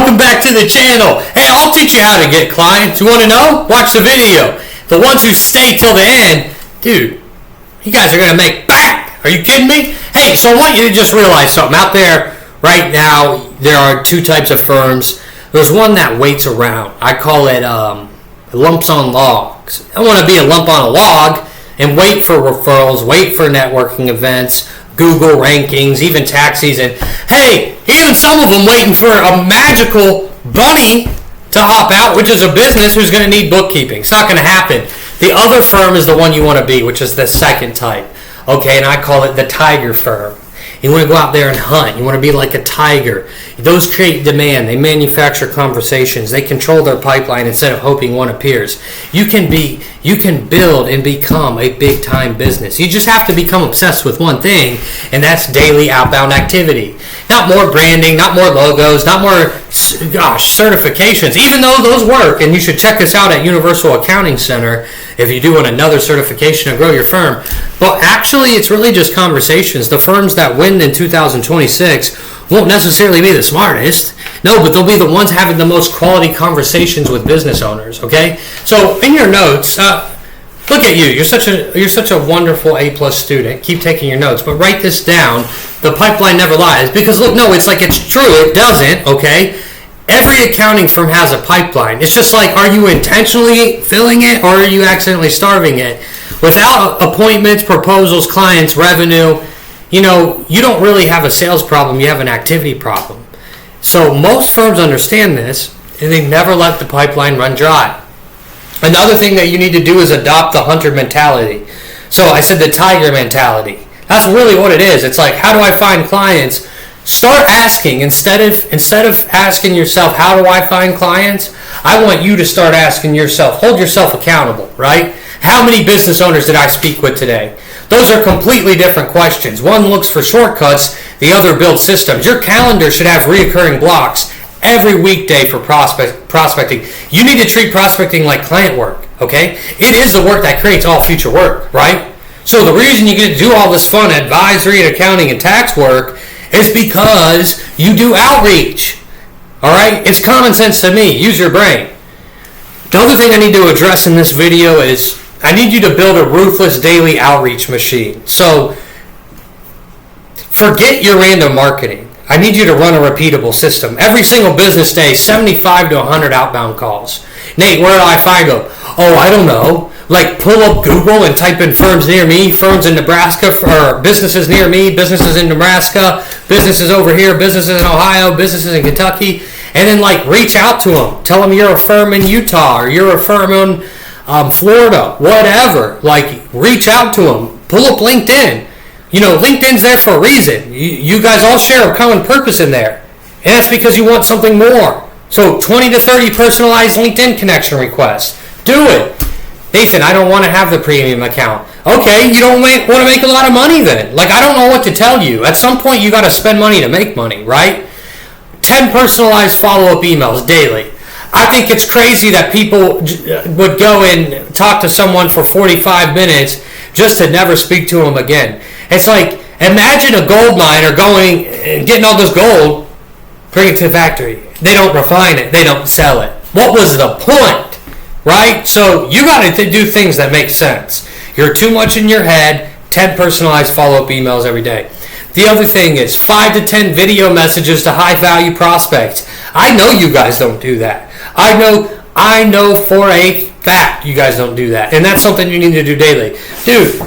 welcome back to the channel. Hey, I'll teach you how to get clients. You want to know? Watch the video. The ones who stay till the end, dude, you guys are going to make back. Are you kidding me? Hey, so I want you to just realize something. Out there right now, there are two types of firms. There's one that waits around. I call it lumps on logs. I want to be a lump on a log and wait for referrals, wait for networking events, Google rankings, even taxis, and hey, even some of them waiting for a magical bunny to hop out, which is a business who's going to need bookkeeping. It's not going to happen. The other firm is the one you want to be, which is the second type. Okay, and I call it the tiger firm. You want to go out there and hunt. You want to be like a tiger. Those create demand. They manufacture conversations. They control their pipeline instead of hoping one appears. You can build and become a big time business. You just have to become obsessed with one thing, and that's daily outbound activity. Not more branding, not more logos, not more certifications, even though those work, and you should check us out at Universal Accounting Center if you do want another certification to grow your firm. But actually, it's really just conversations. The firms that win in 2026 won't necessarily be the smartest. No, but they'll be the ones having the most quality conversations with business owners, okay? So in your notes, look at you. You're such a wonderful A+ student. Keep taking your notes, but write this down. The pipeline never lies. Because look, no, it's like it's true. It doesn't, okay? Every accounting firm has a pipeline. It's just like, are you intentionally filling it or are you accidentally starving it? Without appointments, proposals, clients, revenue, you don't really have a sales problem. You have an activity problem. So most firms understand this, and they never let the pipeline run dry. Another thing that you need to do is adopt the hunter mentality. So I said the tiger mentality. That's really what it is. It's like, how do I find clients? Start asking instead of asking yourself, how do I find clients? I want you to start asking yourself, hold yourself accountable, right? How many business owners did I speak with today? Those are completely different questions. One looks for shortcuts, the other builds systems. Your calendar should have reoccurring blocks every weekday for prospecting. You need to treat prospecting like client work, okay? It is the work that creates all future work, right? So the reason you get to do all this fun advisory and accounting and tax work is because you do outreach, all right? It's common sense to me. Use your brain. The other thing I need to address in this video is I need you to build a ruthless daily outreach machine. So forget your random marketing. I need you to run a repeatable system. Every single business day, 75 to 100 outbound calls. Nate, where do I find them? Oh, I don't know. Like, pull up Google and type in firms near me, firms in Nebraska, or businesses near me, businesses in Nebraska, businesses over here, businesses in Ohio, businesses in Kentucky, and then, like, reach out to them. Tell them you're a firm in Utah, or you're a firm in Florida, whatever. Like, reach out to them. Pull up LinkedIn. LinkedIn's there for a reason. You guys all share a common purpose in there, and that's because you want something more. So 20 to 30 personalized LinkedIn connection requests. Do it. Nathan, I don't want to have the premium account. Okay, you don't want to make a lot of money then. Like, I don't know what to tell you. At some point, you got to spend money to make money, right? 10 personalized follow-up emails daily. I think it's crazy that people would go and talk to someone for 45 minutes just to never speak to them again. It's like, imagine a gold miner going and getting all this gold, bring it to the factory. They don't refine it. They don't sell it. What was the point? Right? So you got to do things that make sense. You're too much in your head. 10 personalized follow-up emails every day. The other thing is 5 to 10 video messages to high-value prospects. I know you guys don't do that. I know for a fact you guys don't do that. And that's something you need to do daily. Dude,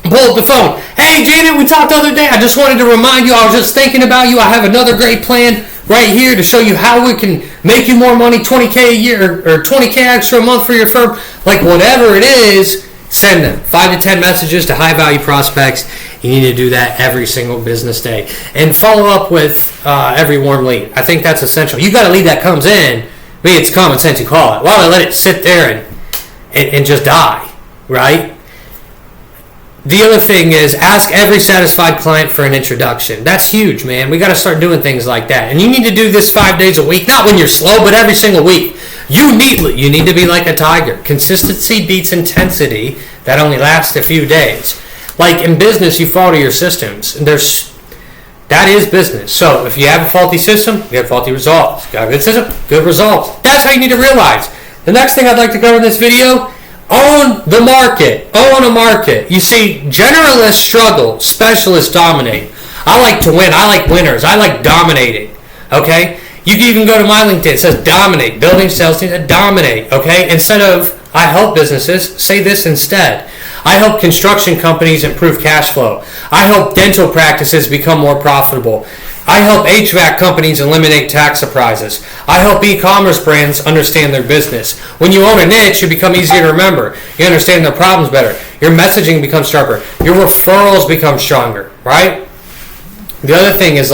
pull up the phone. Hey, Janet, we talked the other day. I just wanted to remind you, I was just thinking about you. I have another great plan right here to show you how we can make you more money, $20K a year or $20K extra a month for your firm. Like, whatever it is, send them. 5 to 10 messages to high-value prospects. You need to do that every single business day. And follow up with every warm lead. I think that's essential. You got a lead that comes in. Maybe it's common sense you call it. Why don't I let it sit there and just die, right? The other thing is ask every satisfied client for an introduction. That's huge, man. We got to start doing things like that. And you need to do this 5 days a week. Not when you're slow, but every single week. You need to be like a tiger. Consistency beats intensity. That only lasts a few days. Like in business, you follow your systems. And That is business. So if you have a faulty system, you have faulty results. Got a good system, good results. That's how you need to realize. The next thing I'd like to cover in this video, own the market. Own a market. You see, generalists struggle, specialists dominate. I like to win. I like winners. I like dominating. Okay? You can even go to my LinkedIn. It says dominate. Building sales teams that dominate. Okay? Instead of I help businesses, say this instead. I help construction companies improve cash flow. I help dental practices become more profitable. I help HVAC companies eliminate tax surprises. I help e-commerce brands understand their business. When you own a niche, you become easier to remember. You understand their problems better. Your messaging becomes sharper. Your referrals become stronger, right? The other thing is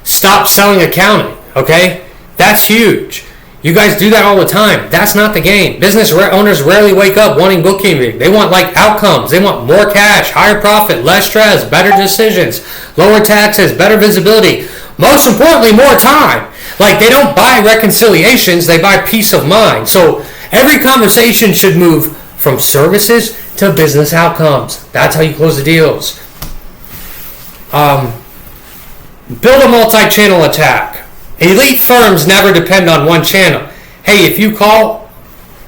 stop selling accounting, okay? That's huge. You guys do that all the time. That's not the game. Business owners rarely wake up wanting bookkeeping. They want outcomes. They want more cash, higher profit, less stress, better decisions, lower taxes, better visibility. Most importantly, more time. They don't buy reconciliations. They buy peace of mind. So every conversation should move from services to business outcomes. That's how you close the deals. Build a multi-channel attack. Elite firms never depend on one channel. Hey, if you call,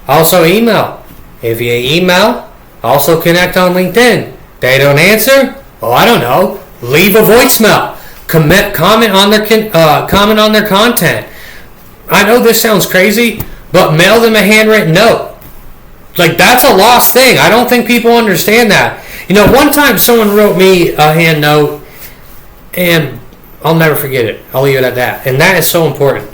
also email. If you email, also connect on LinkedIn. They don't answer? Oh, I don't know. Leave a voicemail. Comment on their content. I know this sounds crazy, but mail them a handwritten note. That's a lost thing. I don't think people understand that. One time someone wrote me a hand note, and I'll never forget it. I'll leave it at that. And that is so important.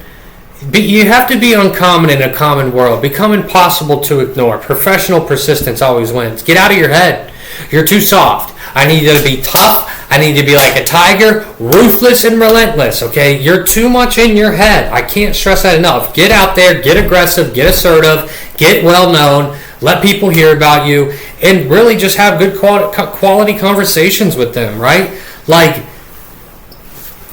You have to be uncommon in a common world. Become impossible to ignore. Professional persistence always wins. Get out of your head. You're too soft. I need you to be tough. I need you to be like a tiger, ruthless and relentless, okay? You're too much in your head. I can't stress that enough. Get out there, get aggressive, get assertive, get well known, let people hear about you, and really just have good quality conversations with them, right?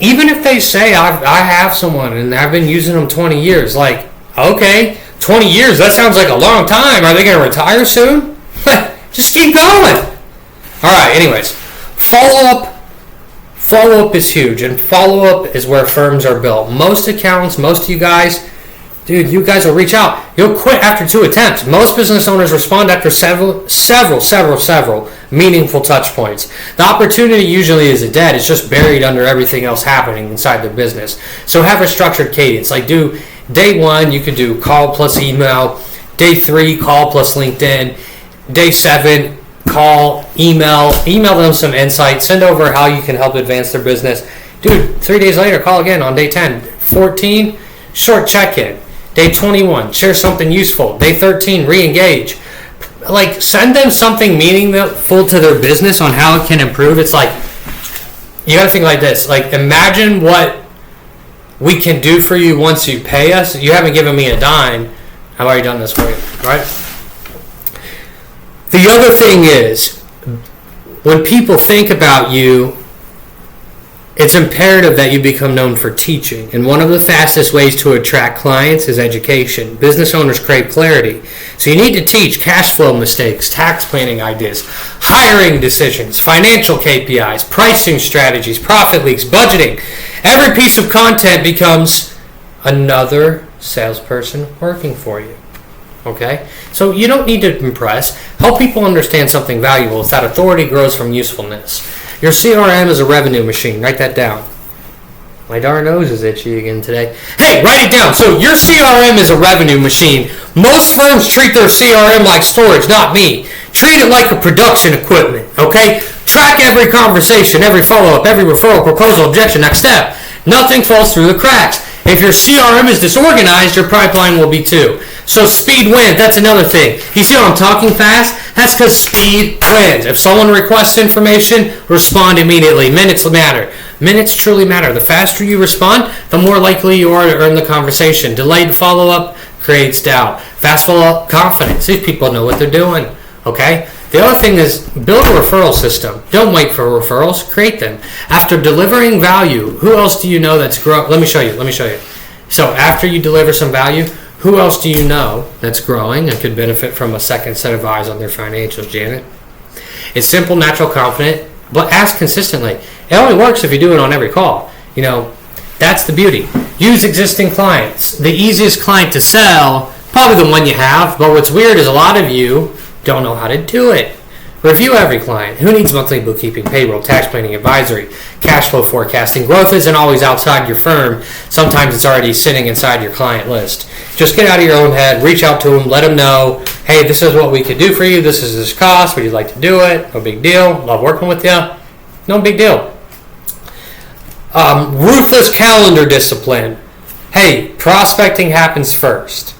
Even if they say, I have someone and I've been using them 20 years, okay, 20 years, that sounds like a long time. Are they going to retire soon? Just keep going. All right, anyways, follow-up is huge, and follow-up is where firms are built. Most accountants, most of you guys, dude, you guys will reach out. You'll quit after 2 attempts. Most business owners respond after several meaningful touch points. The opportunity usually isn't dead. It's just buried under everything else happening inside their business. So have a structured cadence. Do day 1, you could do call plus email. Day 3, call plus LinkedIn. Day 7, call, email them some insight. Send over how you can help advance their business. Dude, 3 days later, call again on day 10. 14, short check-in. Day 21, share something useful. Day 13, re-engage. Send them something meaningful to their business on how it can improve. It's you got to think like this. Imagine what we can do for you once you pay us. You haven't given me a dime. I've already done this for you, right? The other thing is, when people think about you, it's imperative that you become known for teaching. And one of the fastest ways to attract clients is education. Business owners crave clarity. So you need to teach cash flow mistakes, tax planning ideas, hiring decisions, financial KPIs, pricing strategies, profit leaks, budgeting. Every piece of content becomes another salesperson working for you. Okay? So you don't need to impress. Help people understand something valuable. It's that authority grows from usefulness. Your CRM is a revenue machine. Write that down. My darn nose is itchy again today. Hey, write it down. So your CRM is a revenue machine. Most firms treat their CRM like storage, not me. Treat it like a production equipment, okay? Track every conversation, every follow-up, every referral, proposal, objection, next step. Nothing falls through the cracks. If your CRM is disorganized, your pipeline will be too. So speed wins. That's another thing. You see how I'm talking fast? That's because speed wins. If someone requests information, respond immediately. Minutes matter. Minutes truly matter. The faster you respond, the more likely you are to earn the conversation. Delayed follow-up creates doubt. Fast follow-up, confidence. These people know what they're doing. Okay? The other thing is build a referral system. Don't wait for referrals. Create them. After delivering value, who else do you know that's growing? Let me show you. So after you deliver some value, who else do you know that's growing and could benefit from a second set of eyes on their financials, Janet? It's simple, natural, confident. but ask consistently. It only works if you do it on every call. That's the beauty. Use existing clients. The easiest client to sell, probably the one you have, but what's weird is a lot of you don't know how to do it. Review every client. Who needs monthly bookkeeping, payroll, tax planning, advisory, cash flow forecasting? Growth isn't always outside your firm. Sometimes it's already sitting inside your client list. Just get out of your own head, reach out to them, let them know, hey, this is what we could do for you. This is this cost. Would you like to do it? No big deal. Love working with you. No big deal. Ruthless calendar discipline. Hey, prospecting happens first.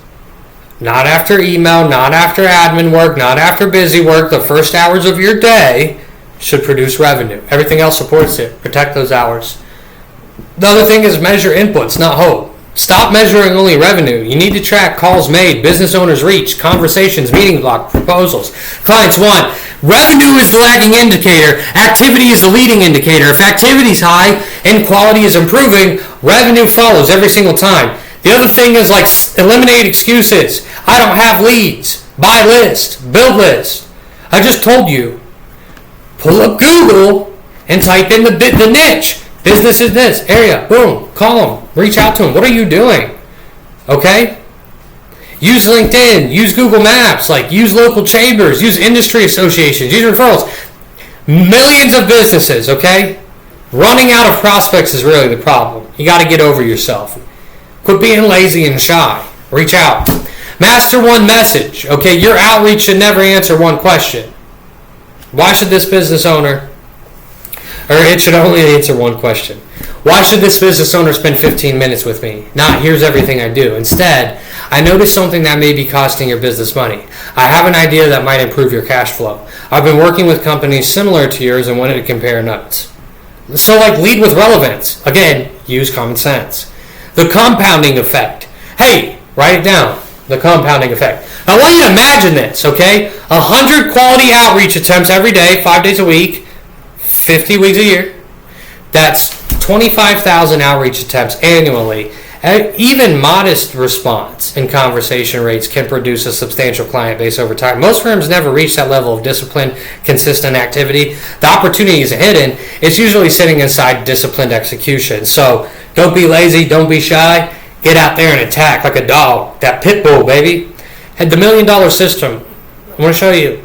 Not after email, not after admin work, not after busy work. The first hours of your day should produce revenue. Everything else supports it. Protect those hours. The other thing is measure inputs, not hope. Stop measuring only revenue. You need to track calls made, business owners reached, conversations, meeting block, proposals. Clients want. Revenue is the lagging indicator. Activity is the leading indicator. If activity is high and quality is improving, revenue follows every single time. The other thing is eliminate excuses. I don't have leads. Buy list. Build list. I just told you. Pull up Google and type in the niche. Business is this area. Boom. Call them. Reach out to them. What are you doing? Okay? Use LinkedIn. Use Google Maps. Use local chambers. Use industry associations. Use referrals. Millions of businesses, okay? Running out of prospects is really the problem. You got to get over yourself. Quit being lazy and shy. Reach out. Master one message. Okay, your outreach should never answer one question. Why should this business owner, or it should only answer one question. Why should this business owner spend 15 minutes with me? Not, here's everything I do. Instead, I noticed something that may be costing your business money. I have an idea that might improve your cash flow. I've been working with companies similar to yours and wanted to compare notes. So lead with relevance. Again, use common sense. The compounding effect. Hey, write it down. The compounding effect. I want you to imagine this, okay? 100 quality outreach attempts every day, 5 days a week, 50 weeks a year. That's 25,000 outreach attempts annually. Even modest response and conversation rates can produce a substantial client base over time. Most firms never reach that level of disciplined, consistent activity. The opportunity is hidden. It's usually sitting inside disciplined execution. So don't be lazy. Don't be shy. Get out there and attack like a dog. That pit bull, baby. Had the $1 million system. I want to show you.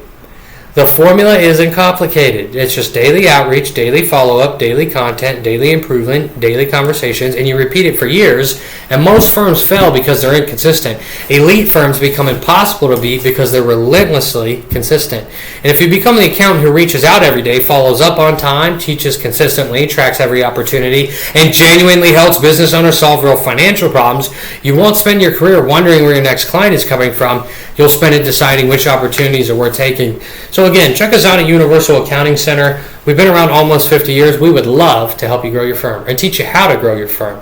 The formula isn't complicated. It's just daily outreach, daily follow-up, daily content, daily improvement, daily conversations, and you repeat it for years, and most firms fail because they're inconsistent. Elite firms become impossible to beat because they're relentlessly consistent. And if you become the accountant who reaches out every day, follows up on time, teaches consistently, tracks every opportunity, and genuinely helps business owners solve real financial problems, you won't spend your career wondering where your next client is coming from. You'll spend it deciding which opportunities are worth taking. So again, check us out at Universal Accounting Center. We've been around almost 50 years. We would love to help you grow your firm and teach you how to grow your firm.